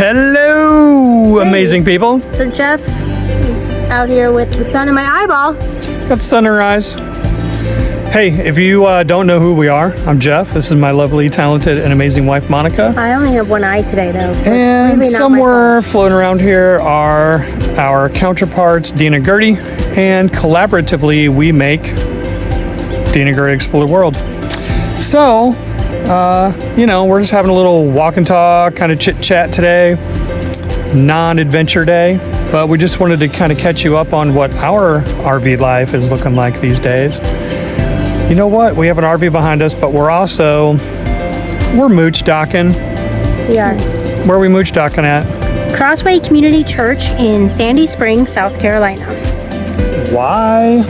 Hello, amazing people. So Jeff is out here with the sun in my eyeball. Got the sun in her eyes. Hey, if you don't know who we are, I'm Jeff. This is my lovely, talented, and amazing wife, Monica. I only have one eye today, though, so And it's really not somewhere my fault. floating around here are our counterparts, Dean and Gertie, and collaboratively we make Dean and Gertie Explore the World. So, we're just having a little walk and talk, kind of chit chat today, non-adventure day, but we just wanted to kind of catch you up on what our RV life is looking like these days. You know what? We have an RV behind us, but we're Moochdocking. We are. Where are we Moochdocking at? Crossway Community Church in Sandy Springs, South Carolina. Why?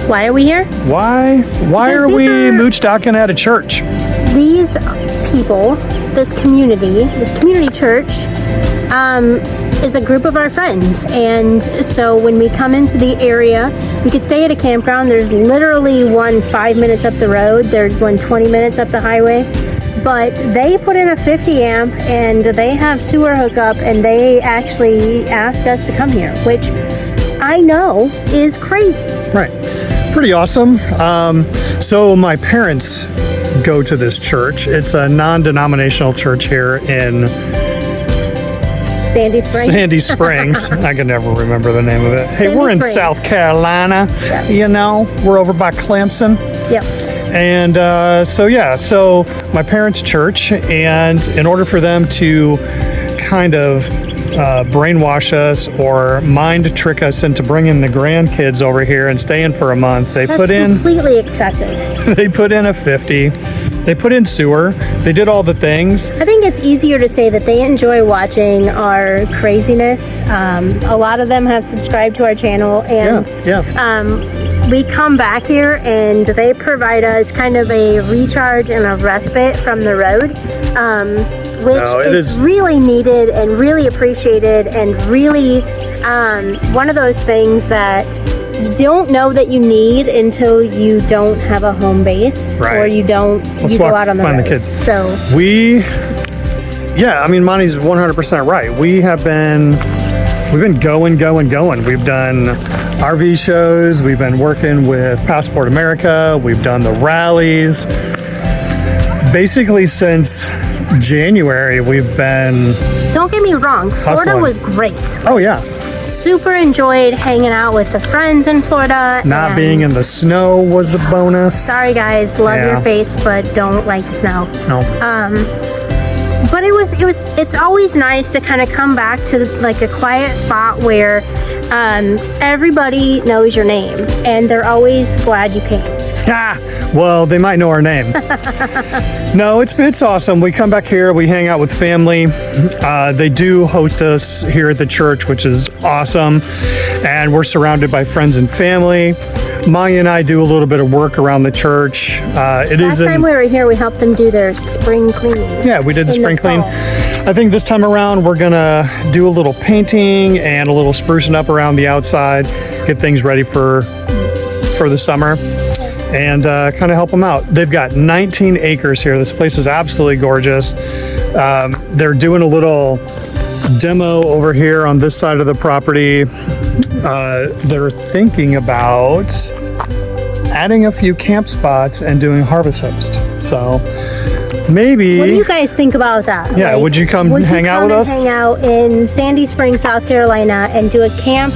Why are we here? Why Because are we these are- Moochdocking at a church? These people, this community church, is a group of our friends. And so when we come into the area, we could stay at a campground. There's literally one 5 minutes up the road. There's one 20 minutes up the highway. But they put in a 50 amp and they have sewer hookup, and they actually ask us to come here, which I know is crazy. Right. Pretty awesome. So my parents go to this church. It's a non-denominational church here in Sandy Springs. Sandy Springs. I can never remember the name of it. Hey, Sandy we're in Springs. South Carolina. Yeah. We're over by Clemson. Yep. And so my parents' church, and in order for them to kind of brainwash us or mind trick us into bringing the grandkids over here and staying for a month, That's completely excessive. they put in a 50. They put in sewer. They did all the things. I think it's easier to say that they enjoy watching our craziness. A lot of them have subscribed to our channel, and we come back here and they provide us kind of a recharge and a respite from the road, which is really needed and really appreciated, and really one of those things that you don't know that you need until you don't have a home base, or you go out on the road. Find the kids. So Monty's 100% right. We've been going. We've done RV shows. We've been working with Passport America. We've done the rallies. Basically since January, we've been. Don't get me wrong, Florida hustling. was great. Oh yeah. Super enjoyed hanging out with the friends in Florida. Not being in the snow was a bonus. Sorry guys, love your face, but don't like the snow. No. But it's always nice to kind of come back to like a quiet spot where everybody knows your name and they're always glad you came. Well, they might know our name. No, it's awesome. We come back here, we hang out with family. They do host us here at the church, which is awesome. And we're surrounded by friends and family. Maya and I do a little bit of work around the church. Last time we were here, we helped them do their spring cleaning. Yeah, we did the spring clean. I think this time around we're gonna do a little painting and a little sprucing up around the outside, get things ready for the summer, and kind of help them out. They've got 19 acres here. This place is absolutely gorgeous. They're doing a little demo over here on this side of the property. They're thinking about adding a few camp spots and doing harvest host. So maybe. What do you guys think about that? Yeah, would you come hang out with us? Hang out in Sandy Springs, South Carolina, and do a camp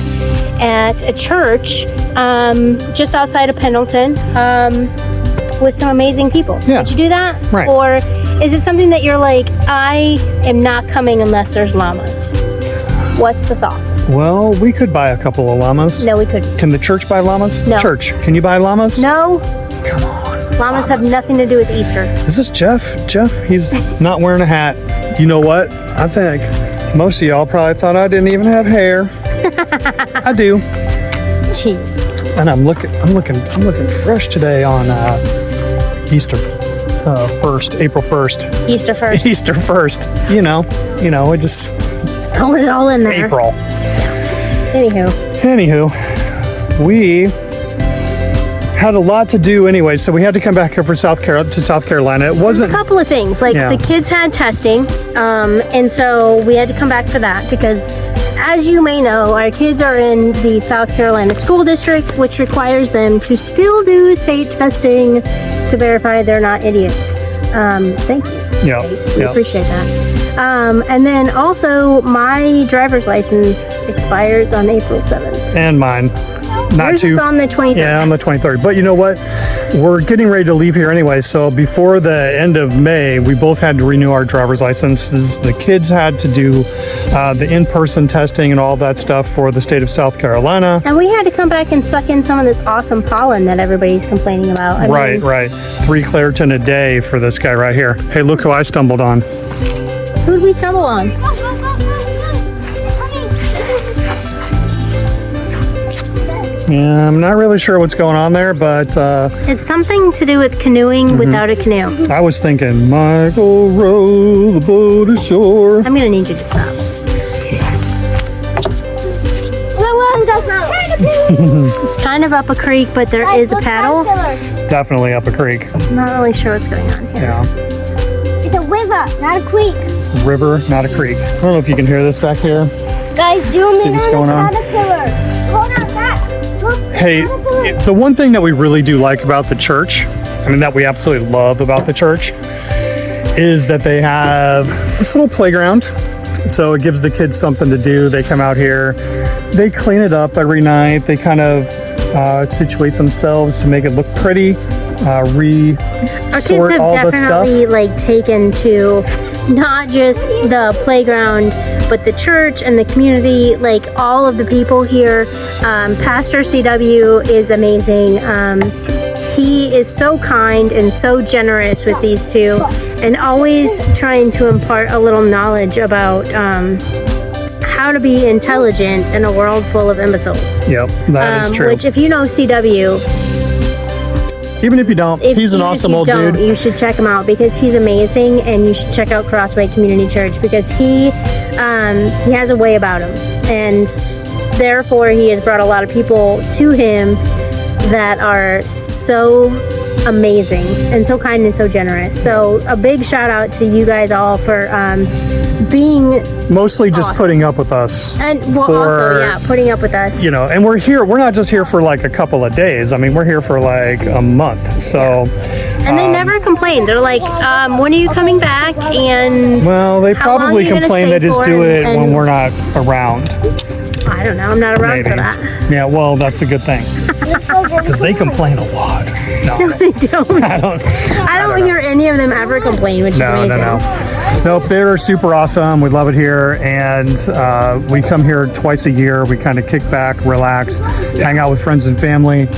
at a church just outside of Pendleton with some amazing people. Yeah. Would you do that? Right. Or is it something that you're like, I am not coming unless there's llamas? What's the thought? Well, we could buy a couple of llamas. No, we couldn't. Can the church buy llamas? No. Church, can you buy llamas? No. Come on. Llamas have nothing to do with Easter. Is this Jeff? Jeff, he's not wearing a hat. You know what? I think most of y'all probably thought I didn't even have hair. I do. Jeez. And I'm looking fresh today on Easter 1st, April 1st. Easter 1st. Easter 1st. You know, it just Throwing it all in there. April. Anywho, we had a lot to do anyway, so we had to come back here for South Carolina. It wasn't a couple of things. Like the kids had testing, and so we had to come back for that because, as you may know, our kids are in the South Carolina school district, which requires them to still do state testing to verify they're not idiots. Thank you. Yeah, we appreciate that. And then also, my driver's license expires on April 7th. And mine. Yours is on the 23rd. Yeah, on the 23rd. But you know what? We're getting ready to leave here anyway. So before the end of May, we both had to renew our driver's licenses. The kids had to do the in-person testing and all that stuff for the state of South Carolina. And we had to come back and suck in some of this awesome pollen that everybody's complaining about. I mean, right. 3 Claritin a day for this guy right here. Hey, look who I stumbled on. Who did we stumble on? Yeah, I'm not really sure what's going on there, but it's something to do with canoeing without a canoe. I was thinking, Michael, row the boat ashore. I'm gonna need you to stop. It's kind of up a creek, but there is a paddle. Definitely up a creek. I'm not really sure what's going on here. Yeah. It's a river, not a creek. River, not a creek. I don't know if you can hear this back here. Guys, zoom See in what's on going the on? caterpillar. Hold on, that. Look, Hey, caterpillar. the one thing that we really do like about the church, I mean that we absolutely love about the church, is that they have this little playground. So it gives the kids something to do. They come out here, they clean it up every night. They kind of situate themselves to make it look pretty, Our kids sort have all the stuff. definitely like taken to not just the playground, but the church and the community, like all of the people here. Pastor C.W. is amazing. He is so kind and so generous with these two, and always trying to impart a little knowledge about how to be intelligent in a world full of imbeciles. Yep, that is true. Which, if you know C.W., Even if you don't, he's an awesome old dude. You should check him out because he's amazing, and you should check out Crossway Community Church because he has a way about him, and therefore he has brought a lot of people to him that are so amazing and so kind and so generous. So a big shout out to you guys all for being Mostly just awesome. putting up with us. And also, putting up with us. You know, and we're not just here for like a couple of days. I mean, we're here for like a month. So. And they never complain. They're like, when are you coming back? And Well, they how long probably are you gonna complain stay they just for? do it And when we're not around. I don't know. I'm not around Maybe. for that. Yeah, well, that's a good thing. Because they complain a lot. No, They don't. I don't hear any of them ever complain, which is amazing. Nope, they're super awesome. We love it here, and we come here twice a year. We kind of kick back, relax, hang out with friends and family.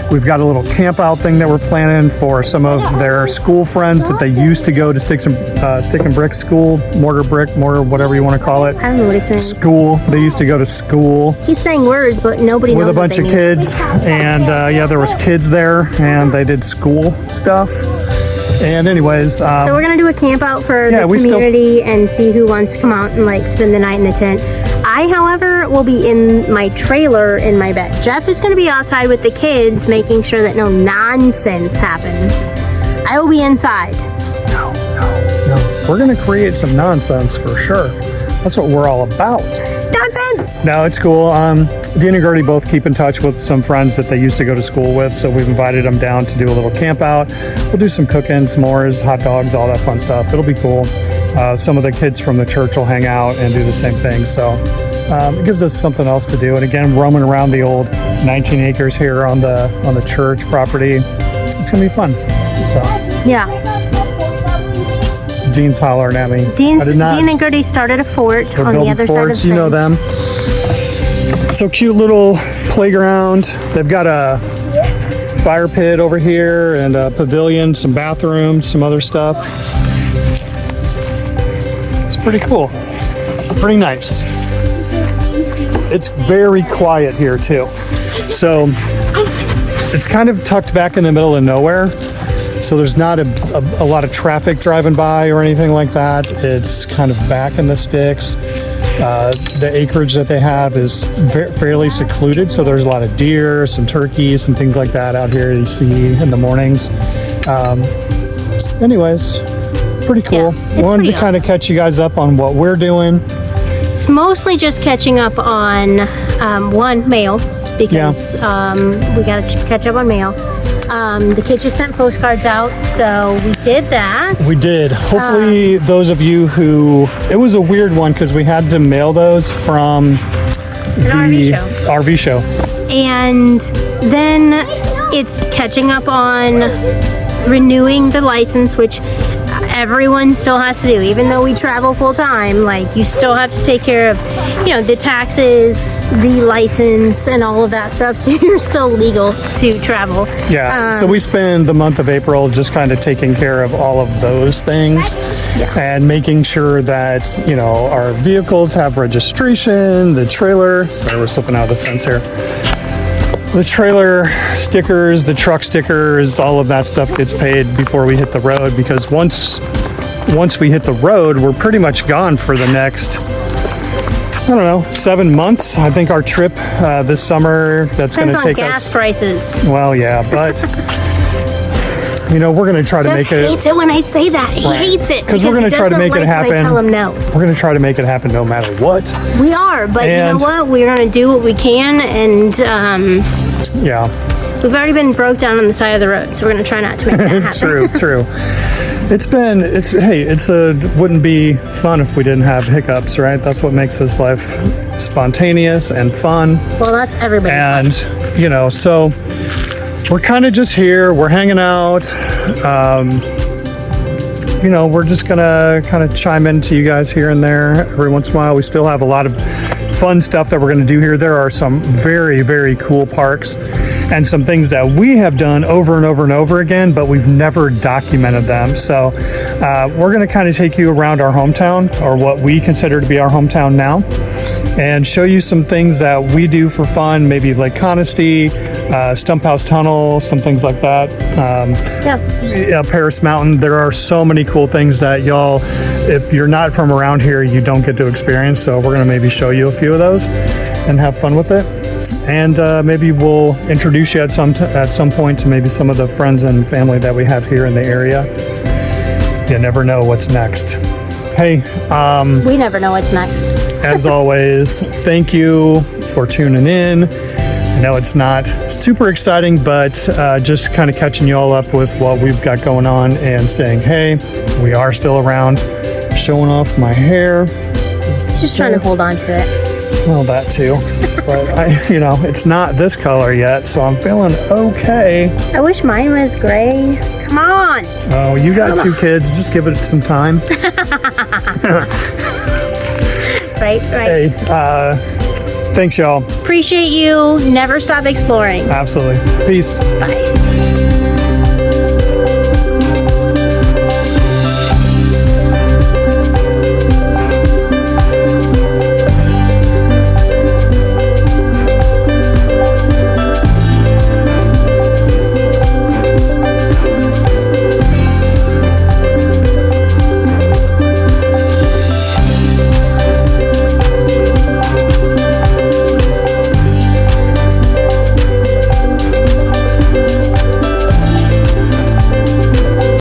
We've got a little camp out thing that we're planning for some of their school friends that they used to go to stick and brick school, mortar, whatever you want to call it. I don't know what he's saying. School. They used to go to school. He's saying words, but nobody knows With a bunch what of they mean. kids, and there was kids there, and they did school stuff. And anyways, So we're gonna do a camp out for the community and see who wants to come out and like spend the night in the tent. I, however, will be in my trailer in my bed. Jeff is gonna be outside with the kids, making sure that no nonsense happens. I will be inside. No. We're gonna create some nonsense for sure. That's what we're all about. Nonsense! No, it's cool. Dean and Gertie both keep in touch with some friends that they used to go to school with, so we've invited them down to do a little camp out. We'll do some cooking, s'mores, hot dogs, all that fun stuff. It'll be cool. Some of the kids from the church will hang out and do the same thing, so it gives us something else to do. And again, roaming around the old 19 acres here on the church property, it's gonna be fun. So Yeah. Dean's hollering at me. Dean and Gertie started a fort They're on the building other side of the forts, you know fence. them. So cute little playground. They've got a fire pit over here and a pavilion, some bathrooms, some other stuff. It's pretty cool. Pretty nice. It's very quiet here too. So it's kind of tucked back in the middle of nowhere. So there's not a lot of traffic driving by or anything like that. It's kind of back in the sticks. The acreage that they have is fairly secluded, so there's a lot of deer, some turkeys, some things like that out here you see in the mornings. Anyways, pretty cool. Wanted to kind of catch you guys up on what we're doing. It's mostly just catching up on mail, because we got to catch up on mail. The kids just sent postcards out, so we did that. We did. Hopefully those of you who, it was a weird one because we had to mail those from the RV show. And then it's catching up on renewing the license, which everyone still has to do. Even though we travel full time, like, you still have to take care of, the taxes, the license, and all of that stuff, so you're still legal to travel. So we spend the month of April just kind of taking care of all of those things and making sure that, our vehicles have registration, the trailer, sorry, we're slipping out of the fence here. The trailer stickers, the truck stickers, all of that stuff gets paid before we hit the road, because once we hit the road, we're pretty much gone for the next, 7 months. I think our trip this summer, that's going to take us... gas prices. Well, yeah, but... we're going to try to make it... hates it when I say that. He hates it. Because we're going to try to make it happen. I tell him no. We're going to try to make it happen no matter what. We are, but you know what? We're going to do what we can, and... We've already been broke down on the side of the road, so we're going to try not to make that happen. True. It wouldn't be fun if we didn't have hiccups, right? That's what makes this life spontaneous and fun. Well, that's everybody's life. And, so we're kind of just here, we're hanging out. We're just going to kind of chime into you guys here and there every once in a while. We still have a lot of fun stuff that we're going to do here. There are some very, very cool parks and some things that we have done over and over and over again, but we've never documented them. So we're going to kind of take you around our hometown, or what we consider to be our hometown now, and show you some things that we do for fun, maybe Lake Conisty, Stump House Tunnel, some things like that. Paris Mountain. There are so many cool things that y'all, if you're not from around here, you don't get to experience. So we're going to maybe show you a few of those and have fun with it. And maybe we'll introduce you at some point to maybe some of the friends and family that we have here in the area. You never know what's next. Hey, we never know what's next. As always, thank you for tuning in. I know it's not super exciting, but just kind of catching you all up with what we've got going on and saying, hey, we are still around. Showing off my hair. Just trying to hold on to it. Well, that too. But it's not this color yet, so I'm feeling okay. I wish mine was gray. Come on. Oh, you got two kids. Just give it some time. Right. Hey, thanks, y'all. Appreciate you. Never stop exploring. Absolutely. Peace. Bye.